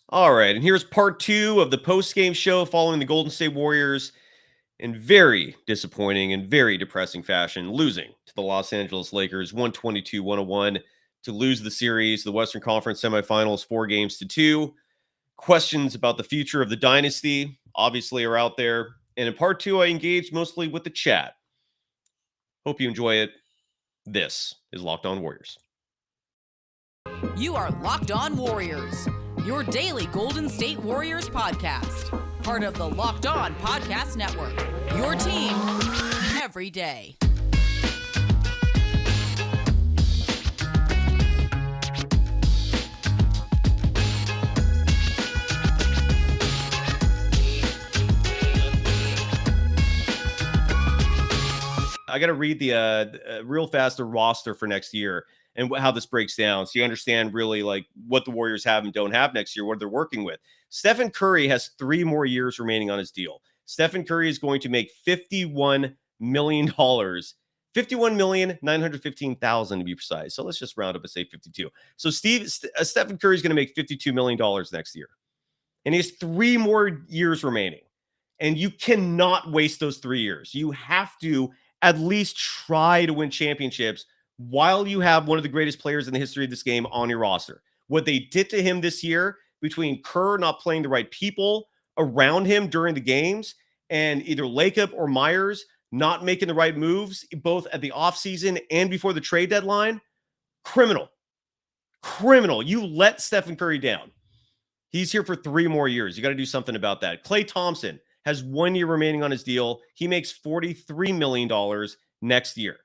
All right, and here's part 2 of the post-game show following the Golden State Warriors in very disappointing and very depressing fashion, losing to the Los Angeles Lakers 122-101 to lose the series, the Western Conference semifinals, 4-2. Questions about the future of the dynasty obviously are out there. And in part 2, I engaged mostly with the chat. Hope you enjoy it. This is Locked On Warriors. You are Locked On Warriors, your daily Golden State Warriors podcast. Part of the Locked On Podcast Network, your team every day. I got to read the real fast the roster for next year and how this breaks down, so you understand really like what the Warriors have and don't have next year, what they're working with. Stephen Curry has 3 more years remaining on his deal. Stephen Curry is going to make $51 million, $51,915,000 to be precise. So let's just round up and say 52. So Stephen Curry is going to make $52 million next year, and he has 3 more years remaining. And you cannot waste those 3 years. You have to at least try to win championships while you have one of the greatest players in the history of this game on your roster. What they did to him this year, between Kerr not playing the right people around him during the games, and either Lacob or Myers not making the right moves, both at the offseason and before the trade deadline, criminal. You let Stephen Curry down. He's here for 3 more years. You got to do something about that. Klay Thompson has 1 year remaining on his deal. He makes $43 million next year.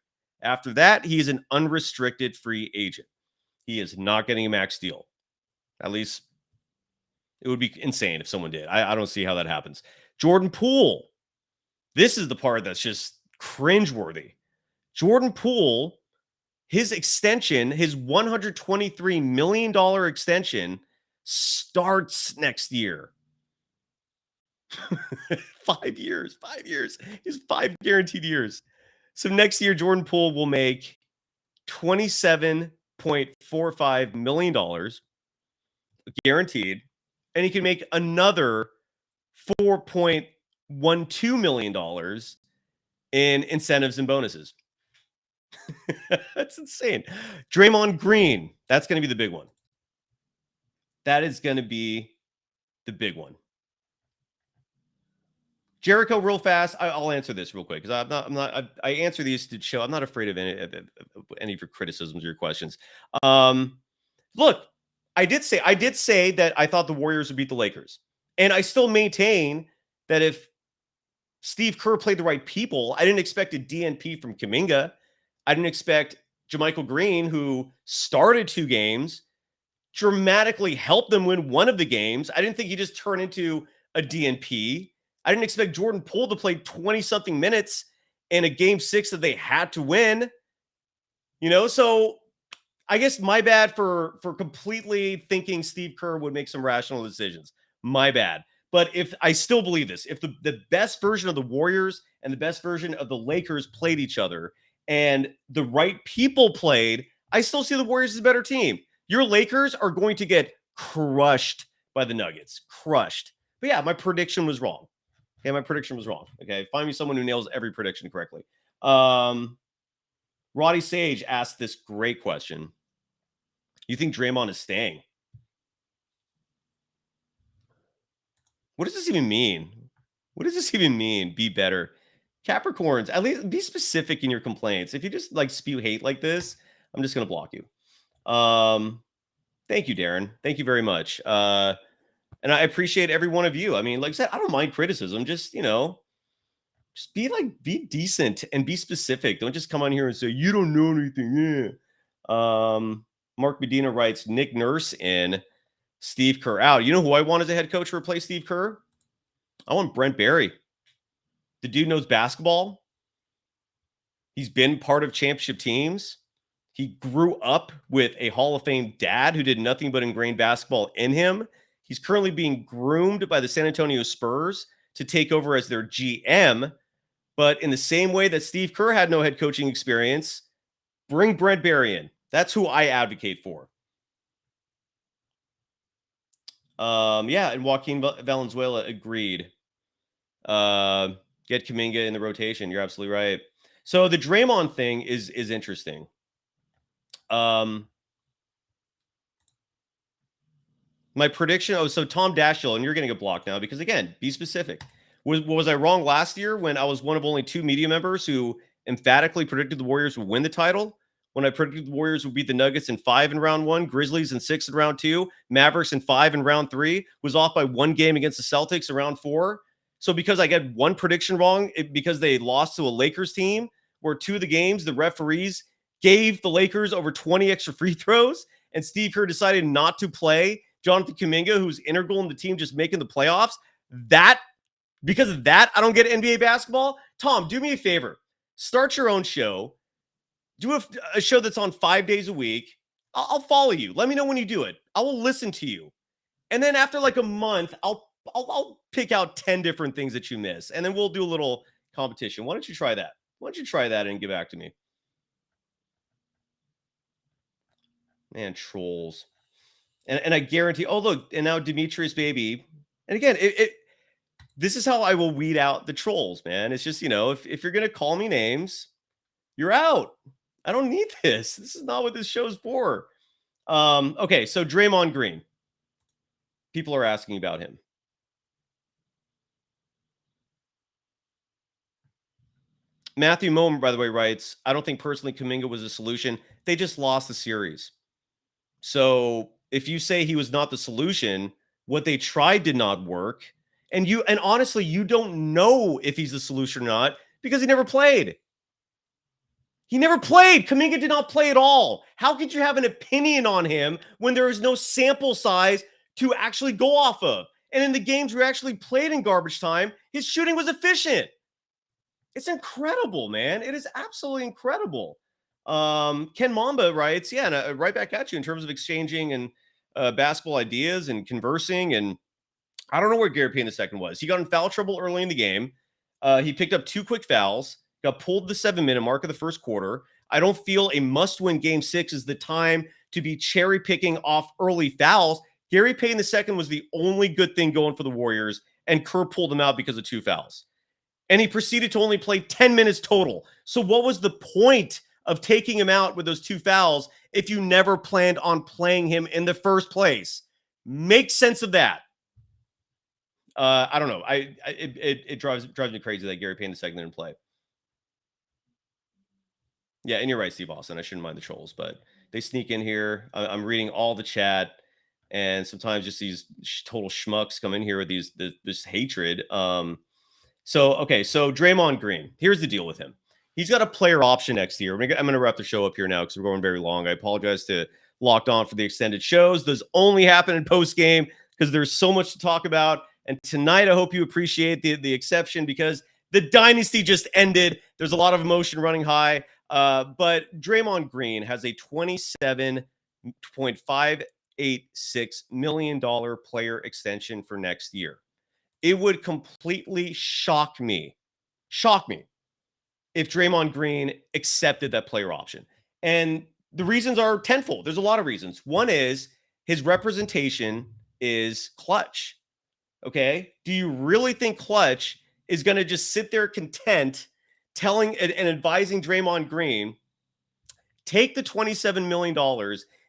After that, he is an unrestricted free agent. He is not getting a max deal. At least it would be insane if someone did. I don't see how that happens. Jordan Poole. This is the part that's just cringeworthy. Jordan Poole, his extension, his $123 million extension starts next year. 5 years. He's 5 guaranteed years. So next year, Jordan Poole will make $27.45 million guaranteed, and he can make another $4.12 million in incentives and bonuses. That's insane. Draymond Green, that's going to be the big one. That is going to be the big one. Jericho, real fast. I'll answer this real quick because I answer these to show I'm not afraid of any of your criticisms or your questions. Look, I did say that I thought the Warriors would beat the Lakers, and I still maintain that if Steve Kerr played the right people, I didn't expect a DNP from Kuminga. I didn't expect JaMychal Green, who started 2 games, dramatically helped them win one of the games. I didn't think he just turned into a DNP. I didn't expect Jordan Poole to play 20-something minutes in a game 6 that they had to win. So I guess my bad for completely thinking Steve Kerr would make some rational decisions. My bad. But if I still believe this, if the best version of the Warriors and the best version of the Lakers played each other and the right people played, I still see the Warriors as a better team. Your Lakers are going to get crushed by the Nuggets. Crushed. But yeah, my prediction was wrong. Okay, find me someone who nails every prediction correctly. Roddy Sage asked this great question. You think Draymond is staying? What does this even mean? Be better. Capricorns, at least be specific in your complaints. If you just like spew hate like this, I'm just going to block you. Thank you, Darren. Thank you very much. And I appreciate every one of you. I mean, like I said, I don't mind criticism. Just be decent and be specific. Don't just come on here and say, you don't know anything. Yeah. Mark Medina writes, Nick Nurse in, Steve Kerr out. You know who I want as a head coach to replace Steve Kerr? I want Brent Barry. The dude knows basketball. He's been part of championship teams. He grew up with a Hall of Fame dad who did nothing but ingrain basketball in him. He's currently being groomed by the San Antonio Spurs to take over as their GM. But in the same way that Steve Kerr had no head coaching experience, bring Brent Barry in. That's who I advocate for. Yeah, and Joaquin Valenzuela agreed. Get Kuminga in the rotation. You're absolutely right. So the Draymond thing is interesting. My prediction. Oh, so Tom Dashiell, and you're getting a block now because again, be specific. Was I wrong last year when I was one of only 2 media members who emphatically predicted the Warriors would win the title? When I predicted the Warriors would beat the Nuggets in 5 in round 1, Grizzlies in 6 in round 2, Mavericks in 5 in round 3, was off by 1 game against the Celtics in round 4. So because I got one prediction wrong, because they lost to a Lakers team where 2 of the games the referees gave the Lakers over 20 extra free throws, and Steve Kerr decided not to play Jonathan Kuminga, who's integral in the team just making the playoffs. That, because of that, I don't get NBA basketball. Tom, do me a favor. Start your own show. Do a show that's on 5 days a week. I'll follow you. Let me know when you do it. I will listen to you. And then after like a month, I'll pick out 10 different things that you miss. And then we'll do a little competition. Why don't you try that? Why don't you try that and get back to me? Man, trolls. And I guarantee, oh, look, and now Demetrius Baby. And again, this is how I will weed out the trolls, man. It's just, if you're going to call me names, you're out. I don't need this. This is not what this show's for. Okay, so Draymond Green. People are asking about him. Matthew Moman, by the way, writes, I don't think personally Kuminga was a solution. They just lost the series. So if you say he was not the solution, what they tried did not work. And honestly, you don't know if he's the solution or not because he never played. He never played. Kuminga did not play at all. How could you have an opinion on him when there is no sample size to actually go off of? And in the games we actually played in garbage time, his shooting was efficient. It's incredible, man. It is absolutely incredible. Ken Mamba writes, yeah, and right back at you in terms of exchanging and basketball ideas and conversing. And I don't know where Gary Payne II was. He got in foul trouble early in the game. He picked up 2 quick fouls, got pulled the 7-minute mark of the first quarter. I don't feel a must-win game 6 is the time to be cherry picking off early fouls. Gary Payne II was the only good thing going for the Warriors, and Kerr pulled him out because of 2 fouls. And he proceeded to only play 10 minutes total. So what was the point of taking him out with those 2 fouls if you never planned on playing him in the first place? Make sense of that. I don't know. It drives me crazy that Gary Payne II didn't play. Yeah, and you're right, Steve Austin. I shouldn't mind the trolls, but they sneak in here. I'm reading all the chat, and sometimes just these total schmucks come in here with this hatred. So Draymond Green. Here's the deal with him. He's got a player option next year. I'm going to wrap the show up here now because we're going very long. I apologize to Locked On for the extended shows. Those only happen in post game because there's so much to talk about. And tonight, I hope you appreciate the exception because the Dynasty just ended. There's a lot of emotion running high. But Draymond Green has a $27.586 million player extension for next year. It would completely shock me if Draymond Green accepted that player option. And the reasons are tenfold. There's a lot of reasons. One is his representation is Clutch. Okay. Do you really think Clutch is going to just sit there content telling and advising Draymond Green, take the $27 million,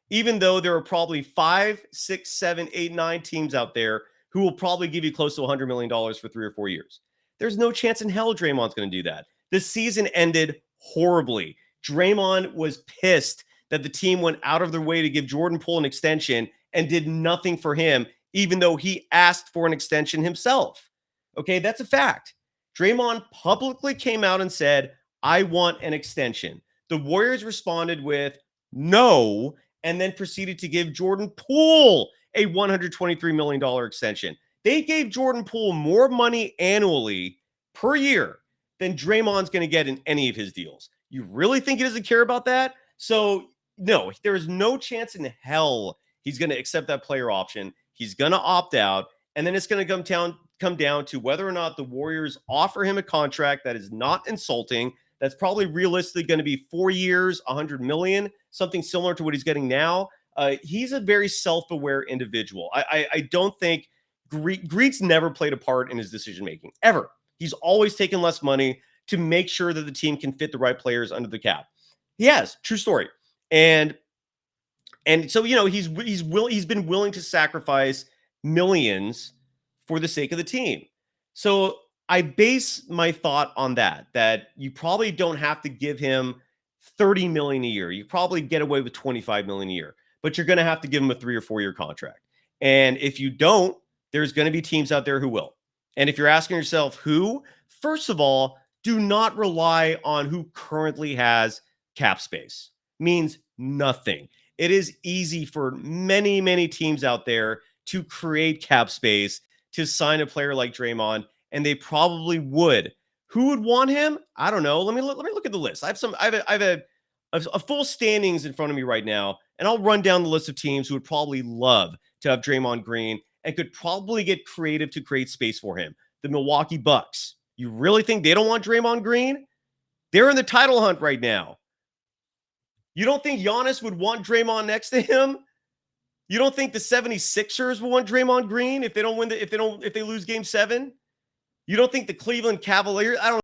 even though there are probably 5, 6, 7, 8, 9 teams out there who will probably give you close to $100 million for 3 or 4 years? There's no chance in hell Draymond's going to do that. The season ended horribly. Draymond was pissed that the team went out of their way to give Jordan Poole an extension and did nothing for him, even though he asked for an extension himself. Okay, that's a fact. Draymond publicly came out and said, I want an extension. The Warriors responded with no, and then proceeded to give Jordan Poole a $123 million extension. They gave Jordan Poole more money annually per year than Draymond's going to get in any of his deals. You really think he doesn't care about that? So, no, there is no chance in hell he's going to accept that player option. He's going to opt out, and then it's going to come down to whether or not the Warriors offer him a contract that is not insulting. That's probably realistically going to be 4 years, $100 million, something similar to what he's getting now. He's a very self-aware individual. I don't think greed's never played a part in his decision-making, ever. He's always taken less money to make sure that the team can fit the right players under the cap. He has, true story. And so, he's been willing to sacrifice millions for the sake of the team. So I base my thought on that you probably don't have to give him $30 million a year. You probably get away with $25 million a year, but you're going to have to give him a 3 or 4 year contract. And if you don't, there's going to be teams out there who will. And if you're asking yourself who, first of all, do not rely on who currently has cap space. Means nothing. It is easy for many, many teams out there to create cap space to sign a player like Draymond, and they probably would. Who would want him? I don't know. Let me look at the list. I have a full standings in front of me right now, and I'll run down the list of teams who would probably love to have Draymond Green and could probably get creative to create space for him. The Milwaukee Bucks. You really think they don't want Draymond Green? They're in the title hunt right now. You don't think Giannis would want Draymond next to him? You don't think the 76ers will want Draymond Green if they lose game 7? You don't think the Cleveland Cavaliers, I don't